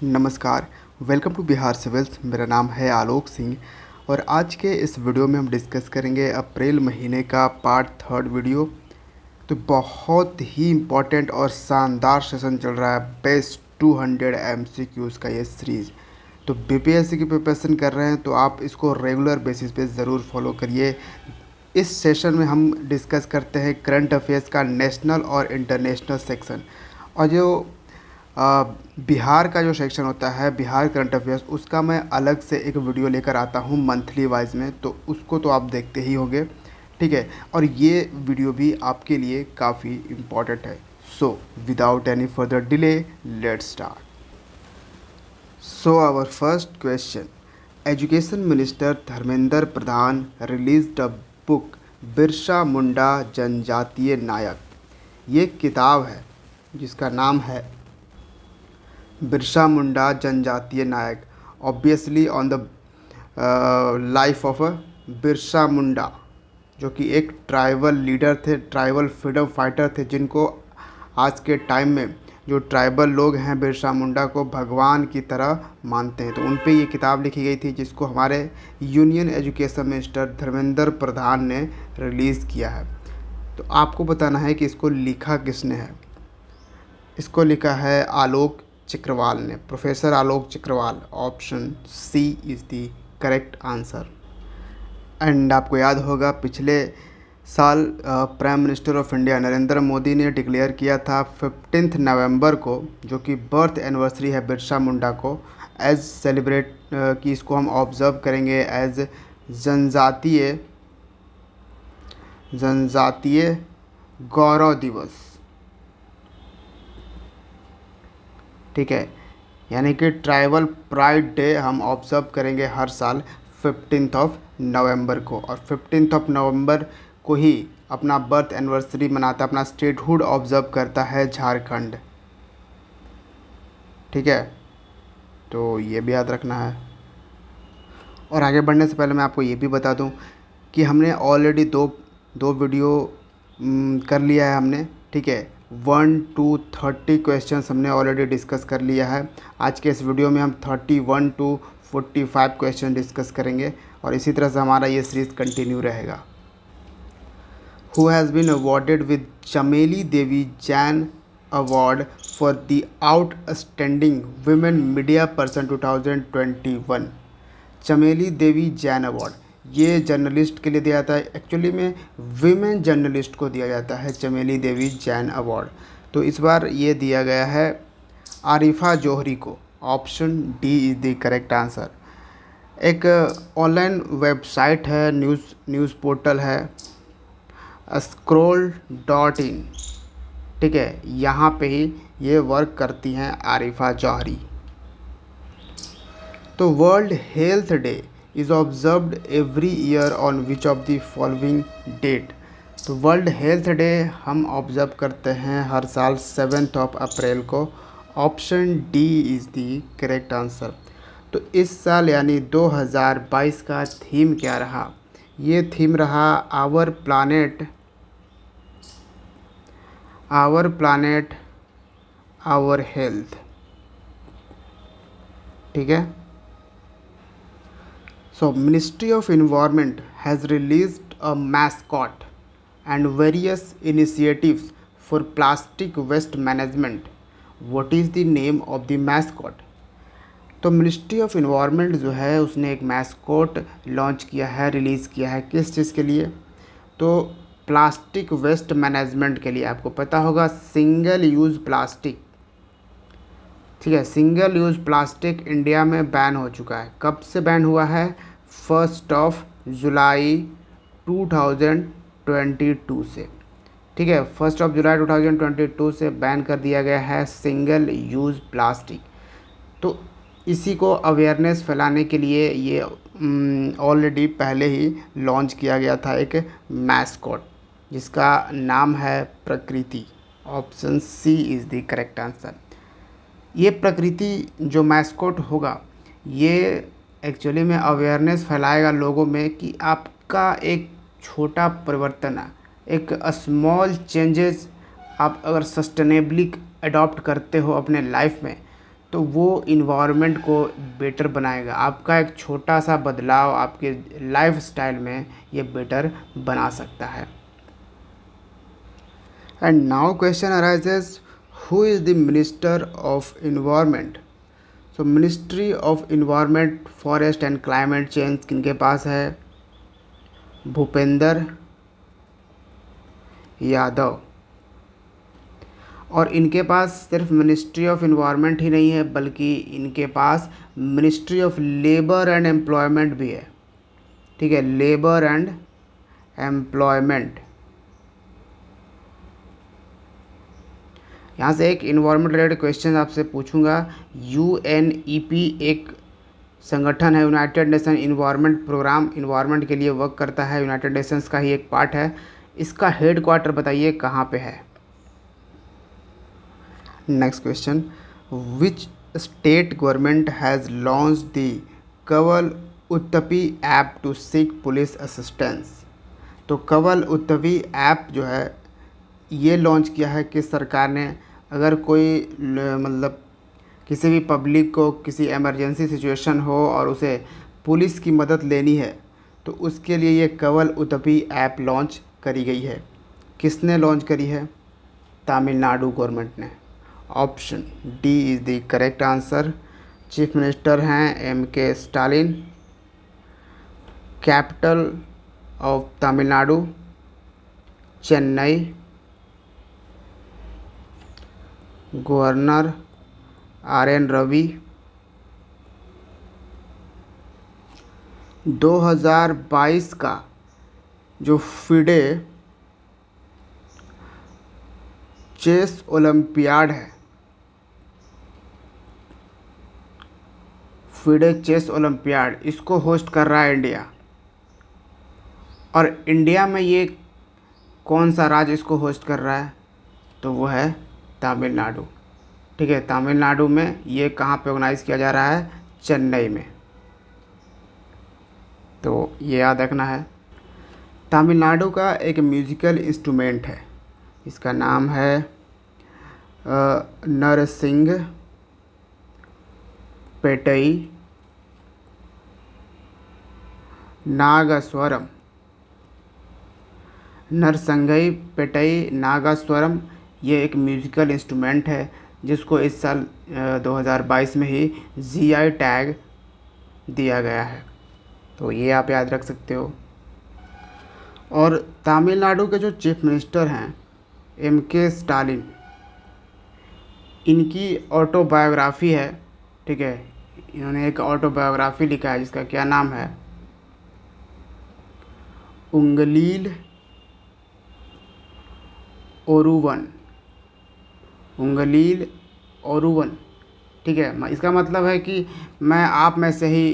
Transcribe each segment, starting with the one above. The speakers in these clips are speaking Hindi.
नमस्कार। Welcome to Bihar civils. मेरा नाम है आलोक सिंह और आज के इस वीडियो में हम डिस्कस करेंगे अप्रैल महीने का पार्ट 3 वीडियो। तो बहुत ही इम्पोर्टेंट और शानदार सेशन चल रहा है, बेस्ट 200 MCQs का ये सीरीज़। तो बीपीएससी की प्रिपरेशन कर रहे हैं तो आप इसको रेगुलर बेसिस पे ज़रूर फॉलो करिए। इस सेशन में हम डिस्कस करते हैं करंट अफेयर्स का नेशनल और इंटरनेशनल सेक्शन, और जो बिहार का जो सेक्शन होता है बिहार करंट अफेयर्स, उसका मैं अलग से एक वीडियो लेकर आता हूँ मंथली वाइज में, तो उसको तो आप देखते ही होंगे, ठीक है। और ये वीडियो भी आपके लिए काफ़ी इम्पॉर्टेंट है। So without any further delay let's start. So our first question, education minister Dharmendra Pradhan released a book Birsa Munda Janjatiya Nayak. ये किताब है जिसका नाम है Birsa Munda Janjatiya Nayak, obviously on the life of Birsa Munda, जो कि एक ट्राइबल लीडर थे, ट्राइबल फ्रीडम फाइटर थे, जिनको आज के टाइम में जो ट्राइबल लोग हैं बिरसा मुंडा को भगवान की तरह मानते हैं। तो उन पे ये किताब लिखी गई थी जिसको हमारे यूनियन एजुकेशन मिनिस्टर धर्मेंद्र प्रधान ने रिलीज़ किया है। तो आपको बताना है कि इसको लिखा किसने है। इसको लिखा है आलोक चक्रवाल ने, professor Alok Chakrawal. Option C is the correct answer. And आपको याद होगा पिछले साल prime minister of India Narendra Modi ने डिक्लेयर किया था 15 नवंबर को, जो कि बर्थ एनिवर्सरी है बिरसा मुंडा को, एज सेलिब्रेट कि इसको हम ऑब्ज़र्व करेंगे एज जनजातीय गौरव दिवस, ठीक है। यानी कि ट्राइबल प्राइड डे हम ऑब्ज़र्व करेंगे हर साल 15 नवंबर को, और 15 नवंबर को ही अपना बर्थ एनिवर्सरी मनाता, अपना स्टेटहुड ऑब्ज़र्व करता है झारखंड, ठीक है। तो ये भी याद रखना है। और आगे बढ़ने से पहले मैं आपको ये भी बता दूं कि हमने ऑलरेडी दो वीडियो कर लिया है हमने, ठीक है। 1 to 30 क्वेश्चंस हमने ऑलरेडी डिस्कस कर लिया है। आज के इस वीडियो में हम 31 to 45 क्वेश्चन डिस्कस करेंगे और इसी तरह से हमारा ये सीरीज़ कंटिन्यू रहेगा। Who has been awarded with Chameli Devi Jain award for the outstanding women media person 2021। Chameli Devi Jain award ये जर्नलिस्ट के लिए दिया जाता है, एक्चुअली में विमेन जर्नलिस्ट को दिया जाता है चमेली देवी जैन अवार्ड। तो इस बार ये दिया गया है आरिफा जौहरी को। Option D is the correct answer. एक ऑनलाइन वेबसाइट है, न्यूज़ पोर्टल है scroll.in, ठीक है। यहाँ पे ही ये वर्क करती हैं आरिफा जौहरी। तो world health day is observed every year on which of the following date. तो वर्ल्ड हेल्थ डे हम ऑब्ज़र्व करते हैं हर साल 7 अप्रैल को। Option D is the correct answer. तो इस साल यानी 2022 का थीम क्या रहा? ये थीम रहा आवर प्लानेट आवर हेल्थ, ठीक है। So ministry of environment has released a mascot and various initiatives for plastic waste management. What is the name of the mascot? तो मिनिस्ट्री ऑफ इन्वायरमेंट जो है उसने एक मैस्कॉट लॉन्च किया है, रिलीज़ किया है। किस चीज़ के लिए? तो प्लास्टिक वेस्ट मैनेजमेंट के लिए। आपको पता होगा सिंगल यूज़ प्लास्टिक, ठीक है। सिंगल यूज़ प्लास्टिक इंडिया में बैन हो चुका है। कब से बैन हुआ है? 1 जुलाई 2022 से, ठीक है। 1 जुलाई 2022 से बैन कर दिया गया है सिंगल यूज़ प्लास्टिक। तो इसी को अवेयरनेस फैलाने के लिए ये ऑलरेडी पहले ही लॉन्च किया गया था एक मैस्कॉट जिसका नाम है Prakriti. Option C is the correct answer. ये प्रकृति जो मैस्कॉट होगा ये एक्चुअली में अवेयरनेस फैलाएगा लोगों में कि आपका एक छोटा परिवर्तन है, एक स्मॉल चेंजेस आप अगर सस्टेनेबली अडॉप्ट करते हो अपने लाइफ में, तो वो इन्वायरमेंट को बेटर बनाएगा। आपका एक छोटा सा बदलाव आपके लाइफस्टाइल में ये बेटर बना सकता है। And now question arises, who is the minister of environment? So ministry of environment, forest and climate change किनके पास है? भूपेंद्र यादव। और इनके पास सिर्फ मिनिस्ट्री ऑफ इन्वायरमेंट ही नहीं है, बल्कि इनके पास ministry of labour and employment भी है। ठीक है, लेबर एंड एम्प्लॉयमेंट। यहाँ से एक इन्वायरमेंट रिलेटेड क्वेश्चन आपसे पूछूंगा। यूएनईपी एक संगठन है, United Nation environment programme, environment के लिए वर्क करता है, यूनाइटेड नेशंस का ही एक पार्ट है। इसका हेड क्वार्टर बताइए कहाँ पे है? Next question, which state government has launch the Kaval Uthavi app to seek police assistance? तो कवल उत्तपी ऐप जो है ये लॉन्च किया है किस सरकार ने? अगर कोई मतलब किसी भी पब्लिक को किसी इमरजेंसी सिचुएशन हो और उसे पुलिस की मदद लेनी है तो उसके लिए ये कवल उत्तपी ऐप लॉन्च करी गई है। किसने लॉन्च करी है? तमिलनाडु गवर्नमेंट ने। Option D is the correct answer. Chief minister हैं M K. Stalin. Capital of Tamil Nadu Chennai. Governor R N. Ravi. 2022 का जो फिडे चेस ओलंपियाड है, फिडे चेस ओलंपियाड, इसको होस्ट कर रहा है इंडिया। और इंडिया में ये कौन सा राज्य इसको होस्ट कर रहा है? तो वो है तमिलनाडु। ठीक है, तमिलनाडु में ये कहाँ पे ऑर्गेनाइज़ किया जा रहा है? चेन्नई में। तो ये याद रखना है। तमिलनाडु का एक म्यूज़िकल इंस्ट्रूमेंट है, इसका नाम है नरसिंह पेटई नागस्वरम। नरसंगई पेटई नागस्वरम ये एक म्यूज़िकल इंस्ट्रूमेंट है जिसको इस साल 2022 में ही जीआई टैग दिया गया है। तो ये आप याद रख सकते हो। और तमिलनाडु के जो चीफ मिनिस्टर हैं एम.के. स्टालिन, इनकी ऑटोबायोग्राफ़ी है। ठीक है, इन्होंने एक ऑटोबायोग्राफ़ी लिखा है जिसका क्या नाम है? उंगलील ओरुवन। उंगलील ओरुवन। ठीक है, इसका मतलब है कि मैं आप में से ही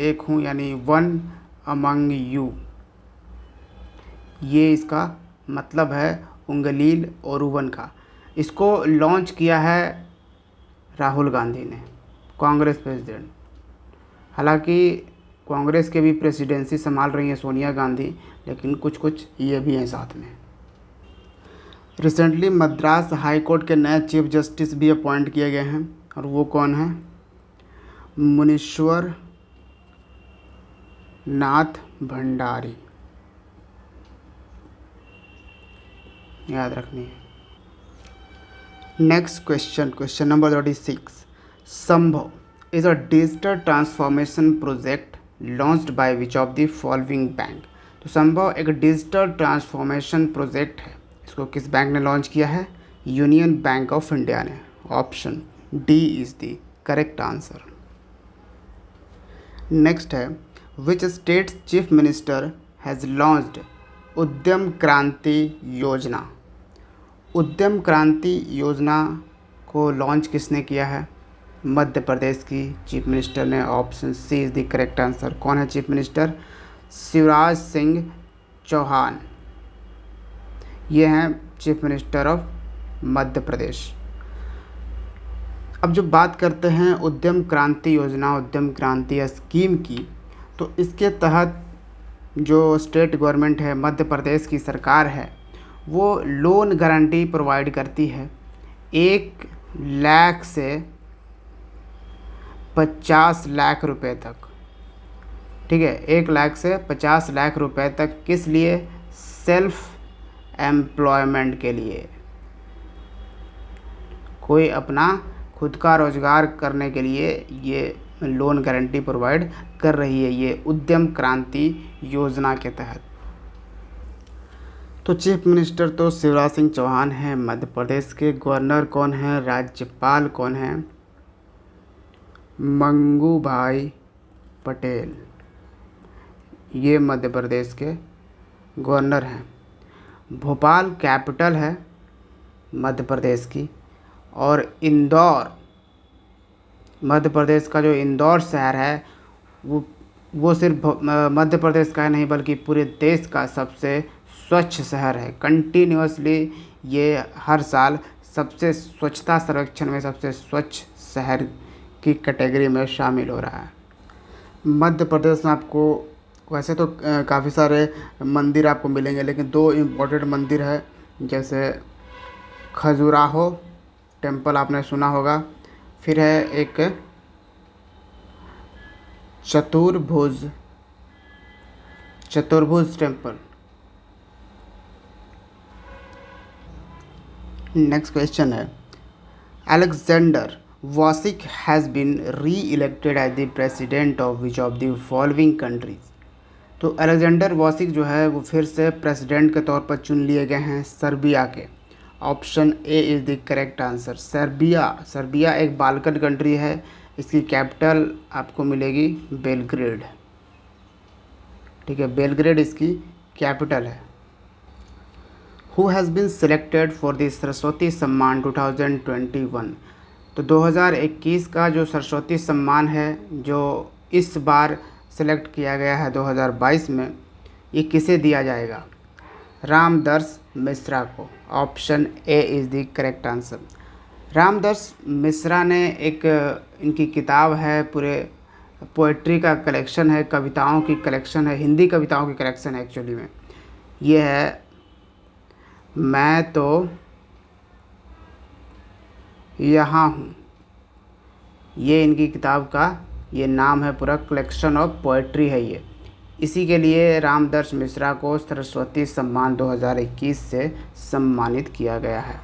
एक हूँ, यानी वन अमंग यू। ये इसका मतलब है उंगलील ओरुवन का। इसको लॉन्च किया है राहुल गांधी ने, कांग्रेस प्रेसिडेंट। हालांकि कांग्रेस के भी प्रेसिडेंसी संभाल रही हैं सोनिया गांधी, लेकिन कुछ कुछ ये भी हैं साथ में। रिसेंटली मद्रास हाई कोर्ट के नए चीफ जस्टिस भी अपॉइंट किए गए हैं, और वो कौन है? मुनीश्वर नाथ भंडारी। याद रखनी है। Next question, question number 36। संभव is a digital transformation project launched by which of the following bank? तो संभव एक डिजिटल ट्रांसफॉर्मेशन प्रोजेक्ट है, इसको किस बैंक ने लॉन्च किया है? यूनियन बैंक ऑफ इंडिया ने। Option D is the correct answer. Next है, which state chief minister has launched Udyam Kranti योजना? उद्यम क्रांति योजना को लॉन्च किसने किया है? मध्य प्रदेश की चीफ मिनिस्टर ने। Option C is the correct answer. कौन है चीफ मिनिस्टर? शिवराज सिंह चौहान, ये हैं chief minister of Madhya Pradesh. अब जो बात करते हैं उद्यम क्रांति योजना, उद्यम क्रांति स्कीम की, तो इसके तहत जो स्टेट गवर्नमेंट है, मध्य प्रदेश की सरकार है, वो लोन गारंटी प्रोवाइड करती है 1 लाख से 50 लाख रुपए तक, ठीक है, 1 लाख से 50 लाख रुपए तक। किस लिए? सेल्फ एम्प्लॉयमेंट के लिए, कोई अपना खुद का रोजगार करने के लिए ये लोन गारंटी प्रोवाइड कर रही है, ये उद्यम क्रांति योजना के तहत। तो चीफ मिनिस्टर तो शिवराज सिंह चौहान हैं मध्य प्रदेश के। गवर्नर कौन है? राज्यपाल कौन है? मंगू भाई पटेल, ये मध्य प्रदेश के गवर्नर हैं। भोपाल कैपिटल है मध्य प्रदेश की, और इंदौर, मध्य प्रदेश का जो इंदौर शहर है वो सिर्फ मध्य प्रदेश का नहीं बल्कि पूरे देश का सबसे स्वच्छ शहर है। कंटिन्यूअसली ये हर साल सबसे स्वच्छता सर्वेक्षण में सबसे स्वच्छ शहर की कैटेगरी में शामिल हो रहा है। मध्य प्रदेश में आपको वैसे तो काफ़ी सारे मंदिर आपको मिलेंगे, लेकिन 2 इम्पोर्टेंट मंदिर है, जैसे खजुराहो टेम्पल आपने सुना होगा, फिर है एक चतुर्भुज टेम्पल। नेक्स्ट क्वेश्चन है, Alexander Vucic has been reelected as the president of which of the following countries. तो अलेक्जेंडर वॉसिक जो है वो फिर से प्रेसिडेंट के तौर पर चुन लिए गए हैं सर्बिया के। Option A is the correct answer. Serbia एक बाल्कन कंट्री है, इसकी कैपिटल आपको मिलेगी बेलग्रेड, ठीक है, बेलग्रेड इसकी कैपिटल है। Who has been selected for the Saraswati Samman 2021। तो 2021 का जो सरस्वती सम्मान है जो इस बार सेलेक्ट किया गया है 2022 में, ये किसे दिया जाएगा? रामदर्श मिश्रा को। Option A is the correct answer. Ramdarsh Mishra ने एक इनकी किताब है, पूरे पोइट्री का कलेक्शन है, कविताओं की कलेक्शन है, हिंदी कविताओं की कलेक्शन है एक्चुअली में। ये है मैं तो यहाँ हूँ, ये इनकी किताब का ये नाम है, पूरा कलेक्शन ऑफ पोइट्री है ये। इसी के लिए रामदर्श मिश्रा को सरस्वती सम्मान 2021 से सम्मानित किया गया है।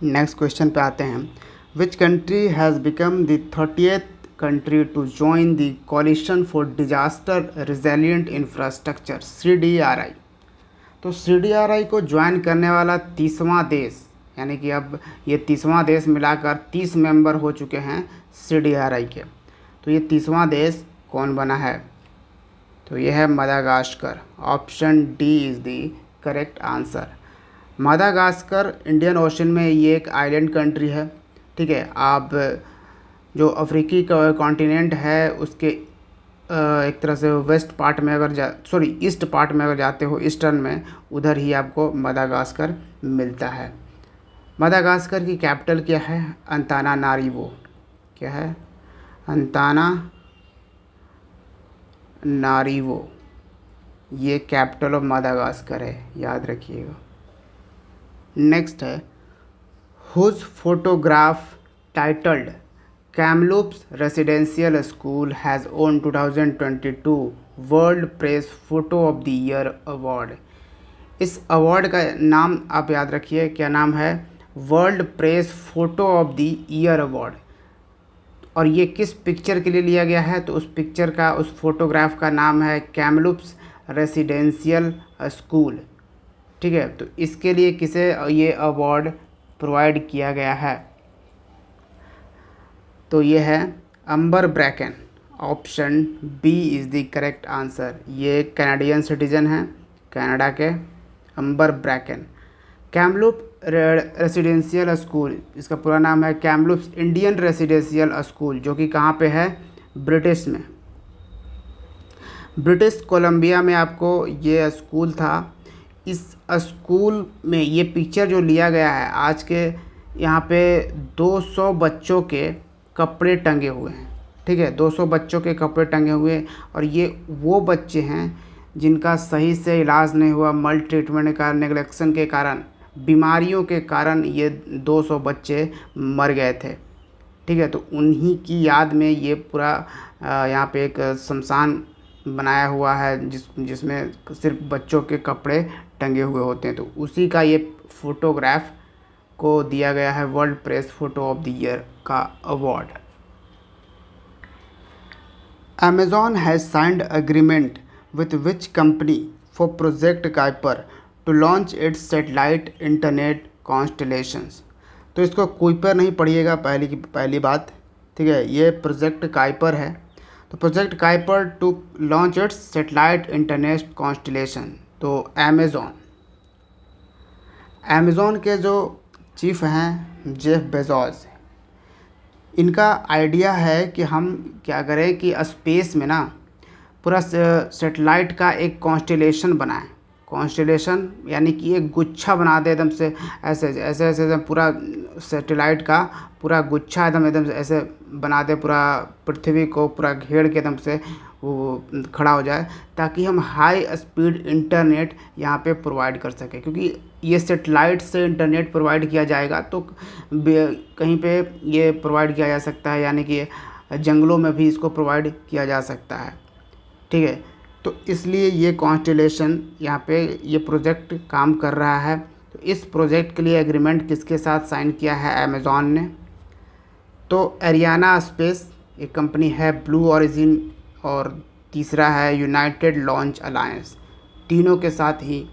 नेक्स्ट क्वेश्चन पे आते हैं, which country has become the 30th country to join the coalition for disaster resilient infrastructure CDRI। तो CDRI को ज्वाइन करने वाला 30वां देश, यानी कि अब ये 30वां देश मिलाकर 30 मेंबर हो चुके हैं CDRI के। तो ये 30वां देश कौन बना है? तो ये है Madagascar. Option D is the correct answer. Madagascar Indian Ocean में ये एक आइलैंड कंट्री है, ठीक है। आप जो अफ्रीकी कॉन्टिनेंट है उसके एक तरह से वेस्ट पार्ट में अगर ईस्ट पार्ट में अगर जाते हो, ईस्टर्न में, उधर ही आपको मदागास्कर मिलता है। मदागास्कर की कैपिटल क्या है? अंतानानारिवो। क्या है? अंतानानारिवो, ये कैपिटल ऑफ मदागास्कर है, याद रखिएगा। नेक्स्ट है, whose photograph titled Kamloops residential school has won 2022 world press photo of the year award. इस अवार्ड का नाम आप याद रखिए, क्या नाम है? World press photo of the year award. और ये किस पिक्चर के लिए लिया गया है? तो उस पिक्चर का, उस फोटोग्राफ का नाम है कैमलूप्स रेसिडेंशियल स्कूल, ठीक है। तो इसके लिए किसे ये अवार्ड प्रोवाइड किया गया है? तो ये है Amber Bracken. Option B is the correct answer. ये कैनेडियन सिटीजन हैं, कनाडा के, Amber Bracken. Kamloop residential school, इसका पूरा नाम है कैमलूप्स इंडियन रेसिडेंशियल स्कूल, जो कि कहाँ पे है? ब्रिटिश में, ब्रिटिश कोलंबिया में आपको ये स्कूल था। इस स्कूल में ये पिक्चर जो लिया गया है, आज के यहाँ पे 200 बच्चों के कपड़े टंगे हुए हैं, ठीक है, 200 बच्चों के कपड़े टंगे हुए हैं। और ये वो बच्चे हैं जिनका सही से इलाज नहीं हुआ, मल ट्रीटमेंट के कारण, नेग्लेक्शन के कारण, बीमारियों के कारण ये 200 बच्चे मर गए थे, ठीक है। तो उन्हीं की याद में ये पूरा यहाँ पे एक शमशान बनाया हुआ है जिसमें सिर्फ बच्चों के कपड़े टंगे हुए होते हैं। तो उसी का ये फोटोग्राफ को दिया गया है world press photo of the year का award. Amazon has signed agreement with which company for Project Kuiper to launch its satellite internet constellations। तो इसको कुइपर नहीं पढ़िएगा, पहली बात, ठीक है। ये प्रोजेक्ट काइपर है। तो project Kuiper to launch its satellite internet constellation. तो अमेज़ॉन के जो चीफ हैं जेफ बेजोस, इनका आइडिया है कि हम क्या करें कि स्पेस में ना पूरा सैटेलाइट का एक कॉन्स्टेलेशन बनाएं। कॉन्स्टेलेशन यानी कि एक गुच्छा बना दे एकदम से, ऐसे ऐसे ऐसे एकदम पूरा सैटेलाइट का पूरा गुच्छा एकदम से ऐसे बना दे, पूरा पृथ्वी को पूरा घेर के एकदम से वो खड़ा हो जाए, ताकि हम हाई स्पीड इंटरनेट यहाँ पे प्रोवाइड कर सकें। क्योंकि ये सैटेलाइट से इंटरनेट प्रोवाइड किया जाएगा तो कहीं पे ये प्रोवाइड किया जा सकता है, यानी कि जंगलों में भी इसको प्रोवाइड किया जा सकता है, ठीक है। तो इसलिए ये कॉन्स्टेलेशन यहाँ पे ये प्रोजेक्ट काम कर रहा है। तो इस प्रोजेक्ट के लिए एग्रीमेंट किसके साथ साइन किया है अमेज़ॉन ने? तो एरियाना स्पेस एक कंपनी है, ब्लू ओरिजिन, और तीसरा है यूनाइटेड लॉन्च अलायंस। तीनों के साथ ही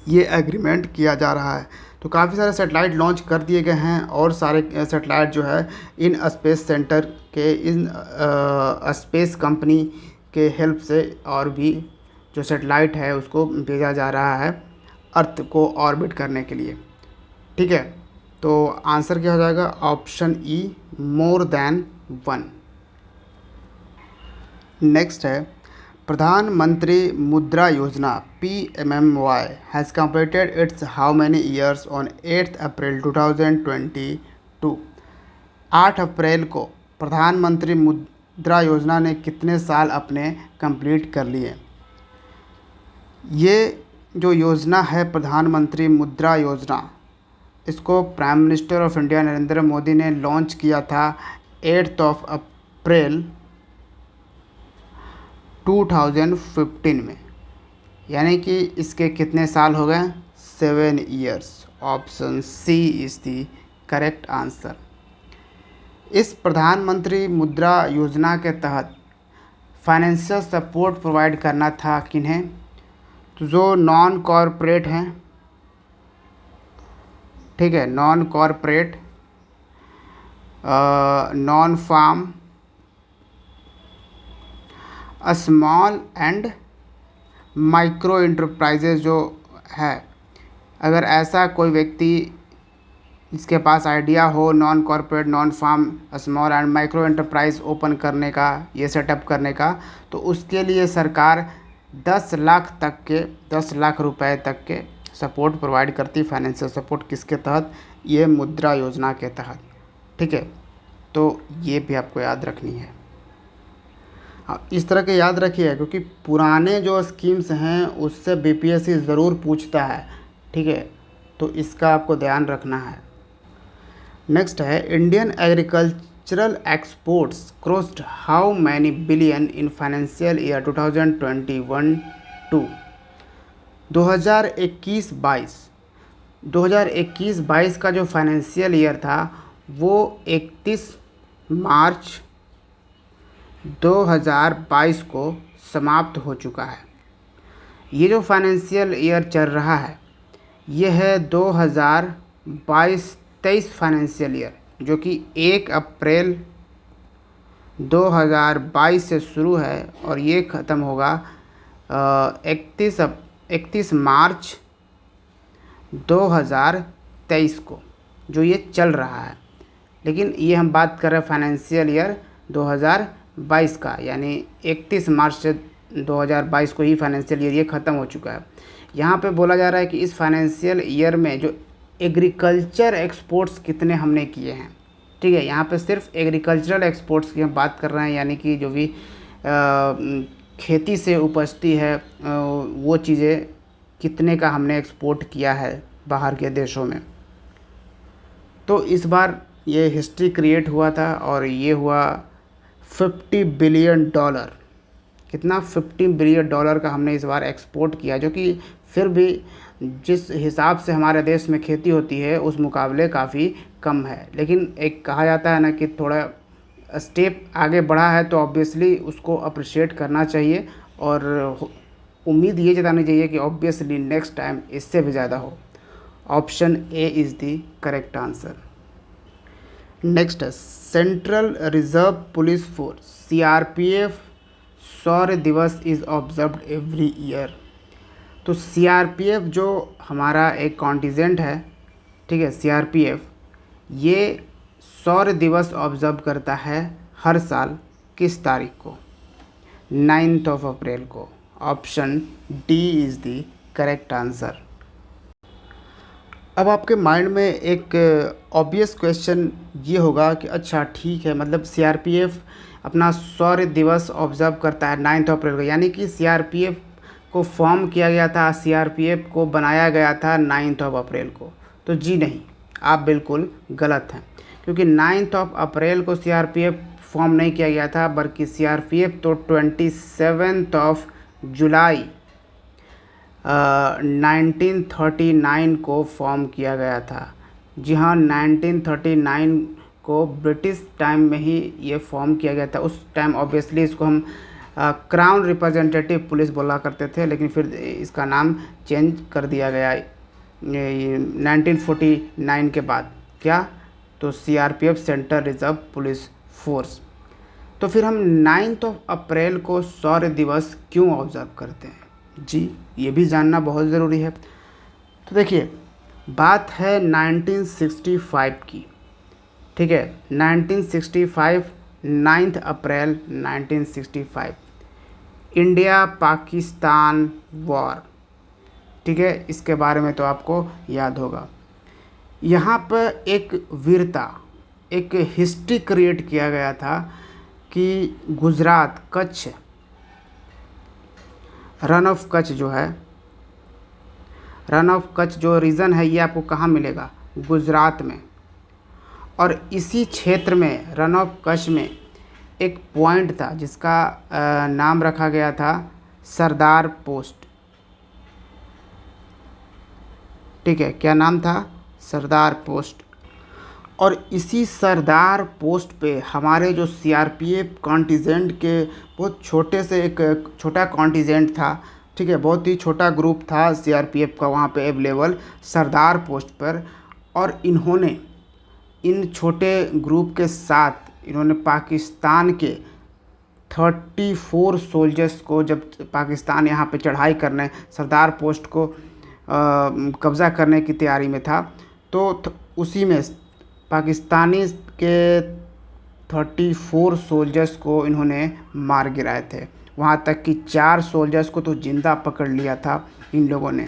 ये एग्रीमेंट किया जा रहा है। तो काफ़ी सारे सैटेलाइट लॉन्च कर दिए गए हैं और सारे सैटेलाइट जो है इन स्पेस सेंटर के इन स्पेस कंपनी के हेल्प से और भी जो सैटेलाइट है उसको भेजा जा रहा है अर्थ को ऑर्बिट करने के लिए, ठीक है। तो आंसर क्या हो जाएगा? Option E, more than one. Next है प्रधानमंत्री मुद्रा योजना PMMY has completed its how many years on 8th April 2022। 8 अप्रैल को प्रधानमंत्री मुद्रा योजना ने कितने साल अपने कंप्लीट कर लिए? ये जो योजना है प्रधानमंत्री मुद्रा योजना, इसको prime minister of India Narendra Modi ने लॉन्च किया था 8 अप्रैल 2015 में, यानी कि इसके कितने साल हो गए? 7 years. Option C is the correct answer. इस प्रधानमंत्री मुद्रा योजना के तहत फाइनेंशियल सपोर्ट प्रोवाइड करना था किन्हें? तो जो नॉन कॉरपोरेट हैं, ठीक है, non corporate, non farm, small and micro enterprises जो है, अगर ऐसा कोई व्यक्ति जिसके पास आइडिया हो non corporate, non farm, small and micro enterprise open करने का, ये सेटअप करने का, तो उसके लिए सरकार 10 लाख रुपए तक के सपोर्ट प्रोवाइड करती। फाइनेंशियल सपोर्ट किसके तहत? ये मुद्रा योजना के तहत, ठीक है। तो ये भी आपको याद रखनी है। इस तरह के याद रखिए, क्योंकि पुराने जो स्कीम्स हैं उससे BPSC ज़रूर पूछता है, ठीक है। तो इसका आपको ध्यान रखना है। नेक्स्ट है Indian agricultural exports crossed how many billion in financial year 2021-2। 2021-22 का जो फाइनेंशियल ईयर था वो 31 मार्च 2022 को समाप्त हो चुका है। ये जो फाइनेंशियल ईयर चल रहा है ये है 2022-23 फाइनेंशियल ईयर, जो कि 1 अप्रैल 2022 से शुरू है और ये ख़त्म होगा 31 मार्च 2023 को, जो ये चल रहा है। लेकिन ये हम बात कर रहे हैं फाइनेंशियल ईयर 2022 का, यानी 31 मार्च से 2022 को ही फाइनेंशियल ईयर ये ख़त्म हो चुका है। यहाँ पे बोला जा रहा है कि इस फाइनेंशियल ईयर में जो एग्रीकल्चर एक्सपोर्ट्स कितने हमने किए हैं, ठीक है। यहाँ पे सिर्फ एग्रीकल्चरल एक्सपोर्ट्स की हम बात कर रहे हैं, यानी कि जो भी खेती से उपजती है वो चीज़ें कितने का हमने एक्सपोर्ट किया है बाहर के देशों में। तो इस बार ये हिस्ट्री क्रिएट हुआ था और ये हुआ $50 बिलियन। कितना? $50 बिलियन का हमने इस बार एक्सपोर्ट किया, जो कि फिर भी जिस हिसाब से हमारे देश में खेती होती है उस मुकाबले काफ़ी कम है। लेकिन एक कहा जाता है ना कि थोड़ा स्टेप आगे बढ़ा है तो ऑब्वियसली उसको अप्रिशिएट करना चाहिए और उम्मीद ये जतानी चाहिए कि ऑब्वियसली नेक्स्ट टाइम इससे भी ज़्यादा हो। Option A is the correct answer. Next है central reserve police force CRPF Shaurya Diwas is observed every year. तो CRPF जो हमारा एक कॉन्टिजेंट है, ठीक है, CRPF ये शौर्य दिवस ऑब्जर्व करता है हर साल किस तारीख को? 9 अप्रैल को। Option D is the correct answer. अब आपके माइंड में एक ऑब्वियस क्वेश्चन ये होगा कि अच्छा ठीक है, मतलब CRPF अपना शौर्य दिवस ऑब्जर्व करता है 9 अप्रैल को, यानी कि CRPF को फॉर्म किया गया था, CRPF को बनाया गया था 9 अप्रैल को। तो जी नहीं, आप बिल्कुल गलत हैं, क्योंकि 9 अप्रैल को CRPF फॉर्म नहीं किया गया था, बल्कि CRPF तो 27 जुलाई 1939 को फॉर्म किया गया था। जी हाँ, 1939 को ब्रिटिश टाइम में ही ये फॉर्म किया गया था। उस टाइम ऑब्वियसली इसको हम क्राउन रिप्रेजेंटेटिव पुलिस बोला करते थे, लेकिन फिर इसका नाम चेंज कर दिया गया 1949 के बाद। क्या? तो CRPF central reserve police force. तो फिर हम 9 अप्रैल को शौर्य दिवस क्यों ऑब्जर्व करते हैं? जी, ये भी जानना बहुत ज़रूरी है। तो देखिए, बात है 1965 की, ठीक है, 1965 9 अप्रैल 1965 इंडिया पाकिस्तान वॉर, ठीक है, इसके बारे में तो आपको याद होगा। यहाँ पर एक वीरता, एक हिस्ट्री क्रिएट किया गया था कि गुजरात, कच्छ, रन ऑफ कच्छ जो है, रन ऑफ कच्छ जो रीजन है ये आपको कहाँ मिलेगा? गुजरात में। और इसी क्षेत्र में रन ऑफ कच्छ में एक पॉइंट था जिसका नाम रखा गया था सरदार पोस्ट, ठीक है, क्या नाम था? सरदार पोस्ट। और इसी सरदार पोस्ट पे हमारे जो CRPF कॉन्टिजेंट के बहुत छोटे से एक छोटा कॉन्टिजेंट था, ठीक है, बहुत ही छोटा ग्रुप था CRPF का वहाँ पे अवेलेबल सरदार पोस्ट पर। और इन्होंने इन छोटे ग्रुप के साथ इन्होंने पाकिस्तान के 34 सोल्जर्स को, जब पाकिस्तान यहाँ पे चढ़ाई करने सरदार पोस्ट को कब्ज़ा करने की तैयारी में था, तो उसी में पाकिस्तानी के 34 सोल्जर्स को इन्होंने मार गिराए थे। वहाँ तक कि 4 सोल्जर्स को तो जिंदा पकड़ लिया था इन लोगों ने।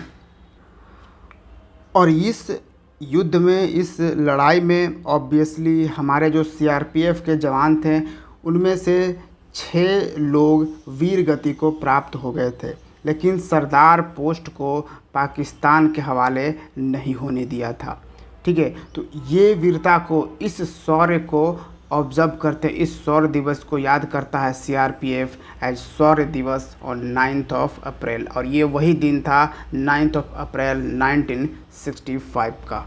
और इस युद्ध में, इस लड़ाई में ऑब्वियसली हमारे जो CRPF के जवान थे उनमें से 6 लोग वीर गति को प्राप्त हो गए थे, लेकिन सरदार पोस्ट को पाकिस्तान के हवाले नहीं होने दिया था, ठीक है। तो ये वीरता को, इस शौर्य को ऑब्जर्व करते, इस शौर्य दिवस को याद करता है CRPF एज शौर्य दिवस और 9 अप्रैल। और ये वही दिन था 9 अप्रैल 1965 का,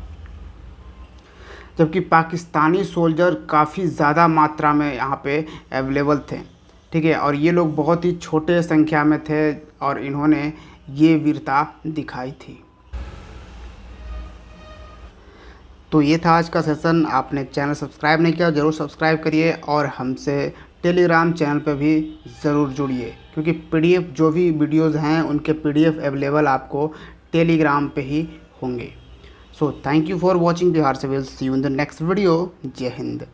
जबकि पाकिस्तानी सोल्जर काफ़ी ज़्यादा मात्रा में यहाँ पे अवेलेबल थे, ठीक है, और ये लोग बहुत ही छोटे संख्या में थे और इन्होंने ये वीरता दिखाई थी। तो ये था आज का सेशन। आपने चैनल सब्सक्राइब नहीं किया, ज़रूर सब्सक्राइब करिए और हमसे टेलीग्राम चैनल पे भी ज़रूर जुड़िए, क्योंकि PDF जो भी वीडियोज़ हैं उनके PDF अवेलेबल आपको टेलीग्राम पे ही होंगे। So thank you for watching Bihar civil. See you in the next video. Jai Hind.